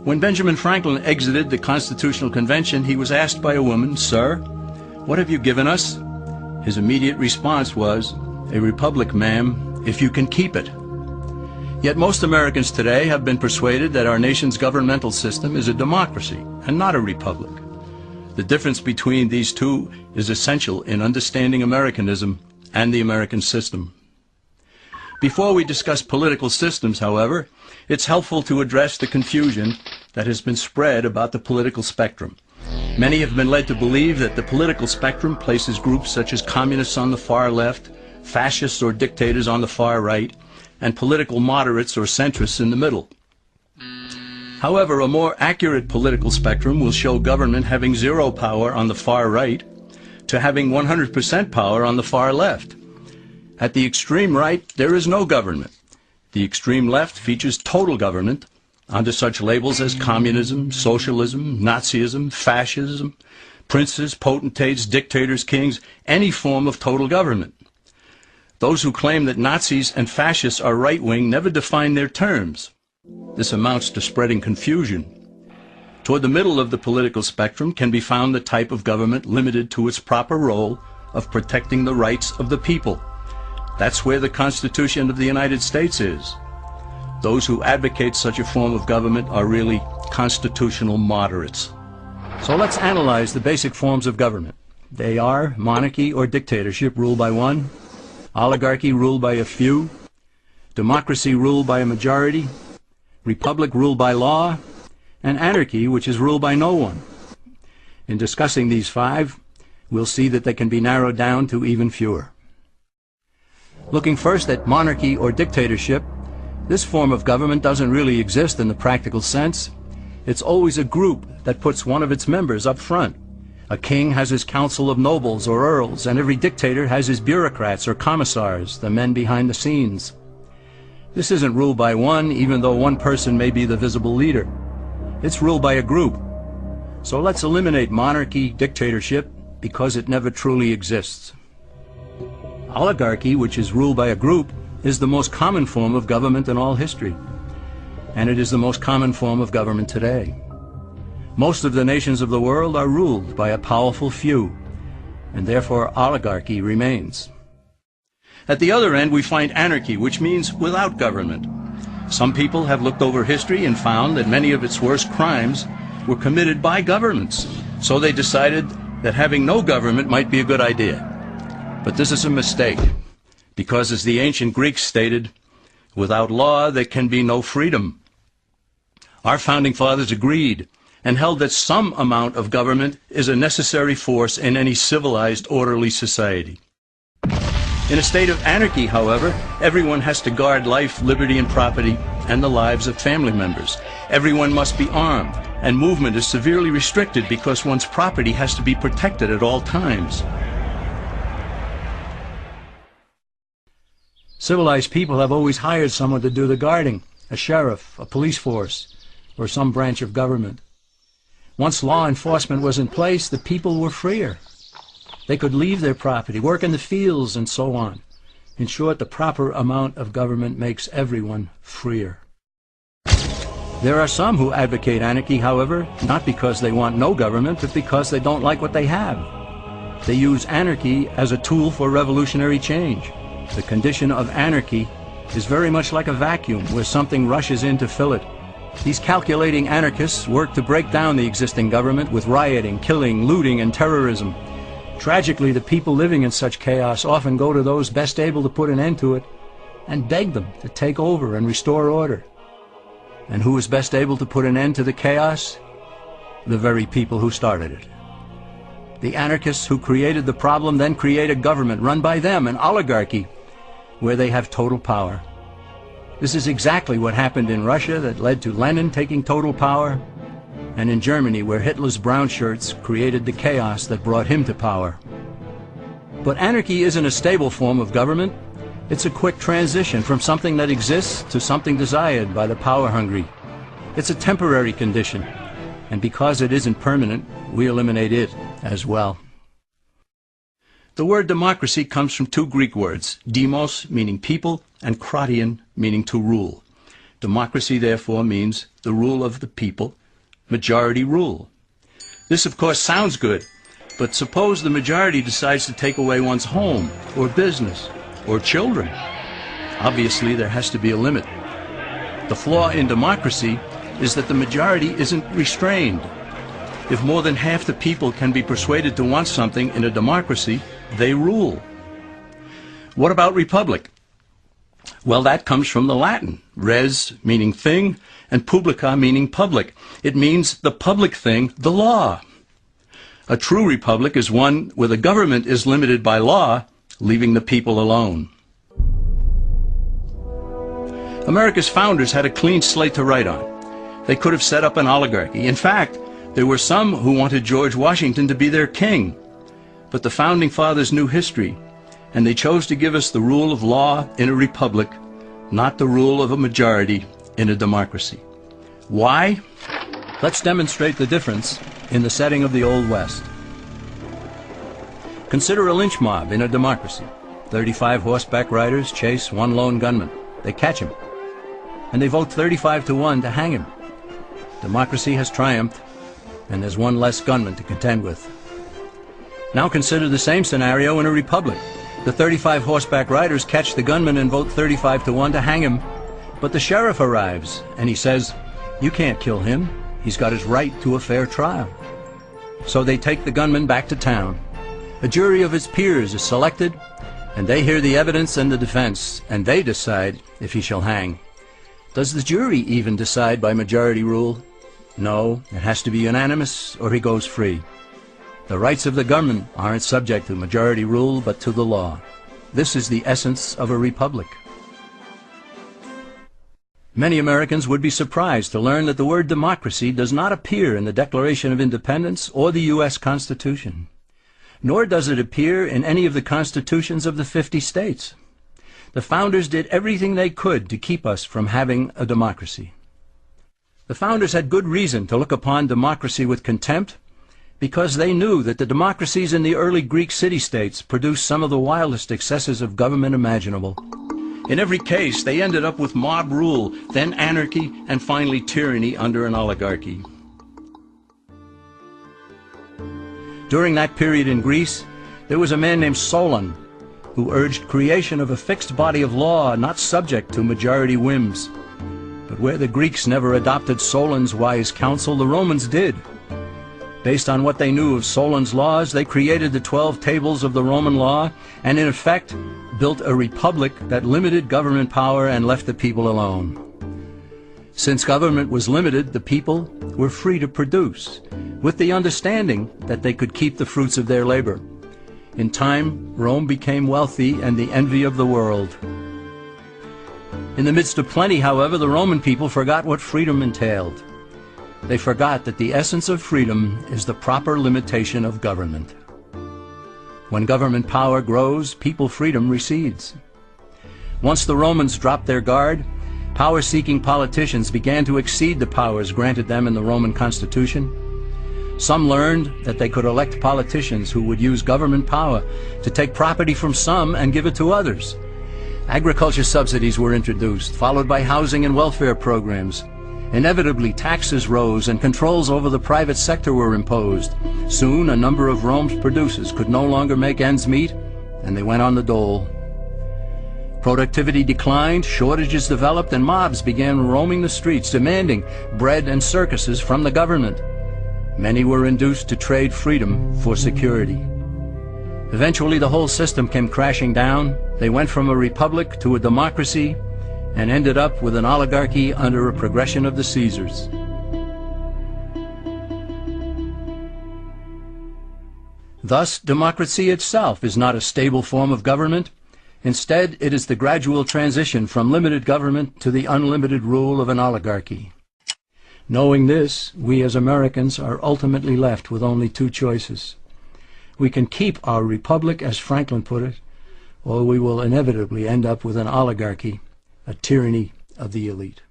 When Benjamin Franklin exited the Constitutional Convention, he was asked by a woman, "Sir, what have you given us?" His immediate response was, "A republic, ma'am, if you can keep it." Yet most Americans today have been persuaded that our nation's governmental system is a democracy and not a republic. The difference between these two is essential in understanding Americanism and the American system. Before we discuss political systems, however, it's helpful to address the confusion that has been spread about the political spectrum. Many have been led to believe that the political spectrum places groups such as communists on the far left, fascists or dictators on the far right, and political moderates or centrists in the middle. However, a more accurate political spectrum will show government having zero power on the far right to having 100% power on the far left. At the extreme right, there is no government. The extreme left features total government under such labels as communism, socialism, Nazism, fascism, princes, potentates, dictators, kings, any form of total government. Those who claim that Nazis and fascists are right-wing never define their terms. This amounts to spreading confusion. Toward the middle of the political spectrum can be found the type of government limited to its proper role of protecting the rights of the people. That's where the Constitution of the United States is. Those who advocate such a form of government are really constitutional moderates. So let's analyze the basic forms of government. They are monarchy or dictatorship ruled by one, oligarchy ruled by a few, democracy ruled by a majority, republic ruled by law, and anarchy, which is ruled by no one. In discussing these five, we'll see that they can be narrowed down to even fewer. Looking first at monarchy or dictatorship, this form of government doesn't really exist in the practical sense. It's always a group that puts one of its members up front. A king has his council of nobles or earls, and every dictator has his bureaucrats or commissars, the men behind the scenes. This isn't ruled by one, even though one person may be the visible leader. It's ruled by a group. So let's eliminate monarchy, dictatorship, because it never truly exists. Oligarchy, which is ruled by a group, is the most common form of government in all history. And it is the most common form of government today. Most of the nations of the world are ruled by a powerful few, and therefore oligarchy remains. At the other end, we find anarchy, which means without government. Some people have looked over history and found that many of its worst crimes were committed by governments. So they decided that having no government might be a good idea. But this is a mistake, because as the ancient Greeks stated, without law there can be no freedom. Our founding fathers agreed and held that some amount of government is a necessary force in any civilized, orderly society. In a state of anarchy, however, everyone has to guard life, liberty, and property, and the lives of family members. Everyone must be armed, and movement is severely restricted because one's property has to be protected at all times. Civilized people have always hired someone to do the guarding, a sheriff, a police force, or some branch of government. Once law enforcement was in place, the people were freer. They could leave their property, work in the fields, and so on. In short, the proper amount of government makes everyone freer. There are some who advocate anarchy, however, not because they want no government, but because they don't like what they have. They use anarchy as a tool for revolutionary change. The condition of anarchy is very much like a vacuum where something rushes in to fill it. These calculating anarchists work to break down the existing government with rioting, killing, looting, and terrorism. Tragically, the people living in such chaos often go to those best able to put an end to it and beg them to take over and restore order. And who is best able to put an end to the chaos? The very people who started it. The anarchists who created the problem then create a government run by them, an oligarchy, where they have total power. This is exactly what happened in Russia that led to Lenin taking total power, and in Germany where Hitler's brown shirts created the chaos that brought him to power. But anarchy isn't a stable form of government. It's a quick transition from something that exists to something desired by the power-hungry. It's a temporary condition, and because it isn't permanent, we eliminate it as well. The word democracy comes from two Greek words, demos, meaning people, and kratein, meaning to rule. Democracy, therefore, means the rule of the people, majority rule. This, of course, sounds good, but suppose the majority decides to take away one's home, or business, or children. Obviously, there has to be a limit. The flaw in democracy is that the majority isn't restrained. If more than half the people can be persuaded to want something in a democracy, they rule. What about republic? Well, that comes from the Latin, res meaning thing, and publica meaning public. It means the public thing, the law. A true republic is one where the government is limited by law, leaving the people alone. America's founders had a clean slate to write on. They could have set up an oligarchy. In fact, there were some who wanted George Washington to be their king. But the founding fathers knew history, and they chose to give us the rule of law in a republic, not the rule of a majority in a democracy. Why? Let's demonstrate the difference in the setting of the Old West. Consider a lynch mob in a democracy. 35 horseback riders chase one lone gunman. They catch him, and they vote 35-1 to hang him. Democracy has triumphed, and there's one less gunman to contend with. Now consider the same scenario in a republic. The 35 horseback riders catch the gunman and vote 35-1 to hang him, but the sheriff arrives, and he says, "You can't kill him. He's got his right to a fair trial." So they take the gunman back to town. A jury of his peers is selected, and they hear the evidence and the defense, and they decide if he shall hang. Does the jury even decide by majority rule? No, it has to be unanimous or he goes free. The rights of the government aren't subject to majority rule but to the law. This is the essence of a republic. Many Americans would be surprised to learn that the word democracy does not appear in the Declaration of Independence or the U.S. Constitution. Nor does it appear in any of the constitutions of the 50 states. The founders did everything they could to keep us from having a democracy. The founders had good reason to look upon democracy with contempt because they knew that the democracies in the early Greek city-states produced some of the wildest excesses of government imaginable. In every case, they ended up with mob rule, then anarchy, and finally tyranny under an oligarchy. During that period in Greece, there was a man named Solon who urged creation of a fixed body of law not subject to majority whims. But where the Greeks never adopted Solon's wise counsel, the Romans did. Based on what they knew of Solon's laws, they created the 12 tables of the Roman law and in effect built a republic that limited government power and left the people alone. Since government was limited, the people were free to produce, with the understanding that they could keep the fruits of their labor. In time, Rome became wealthy and the envy of the world. In the midst of plenty, however, the Roman people forgot what freedom entailed. They forgot that the essence of freedom is the proper limitation of government. When government power grows, people freedom recedes. Once the Romans dropped their guard, power-seeking politicians began to exceed the powers granted them in the Roman Constitution. Some learned that they could elect politicians who would use government power to take property from some and give it to others. Agriculture subsidies were introduced, followed by housing and welfare programs. Inevitably, taxes rose and controls over the private sector were imposed. Soon, a number of Rome's producers could no longer make ends meet, and they went on the dole. Productivity declined, shortages developed, and mobs began roaming the streets, demanding bread and circuses from the government. Many were induced to trade freedom for security. Eventually, the whole system came crashing down. They went from a republic to a democracy and ended up with an oligarchy under a progression of the Caesars. Thus, democracy itself is not a stable form of government. Instead, it is the gradual transition from limited government to the unlimited rule of an oligarchy. Knowing this, we as Americans are ultimately left with only two choices. We can keep our republic, as Franklin put it, or we will inevitably end up with an oligarchy, a tyranny of the elite.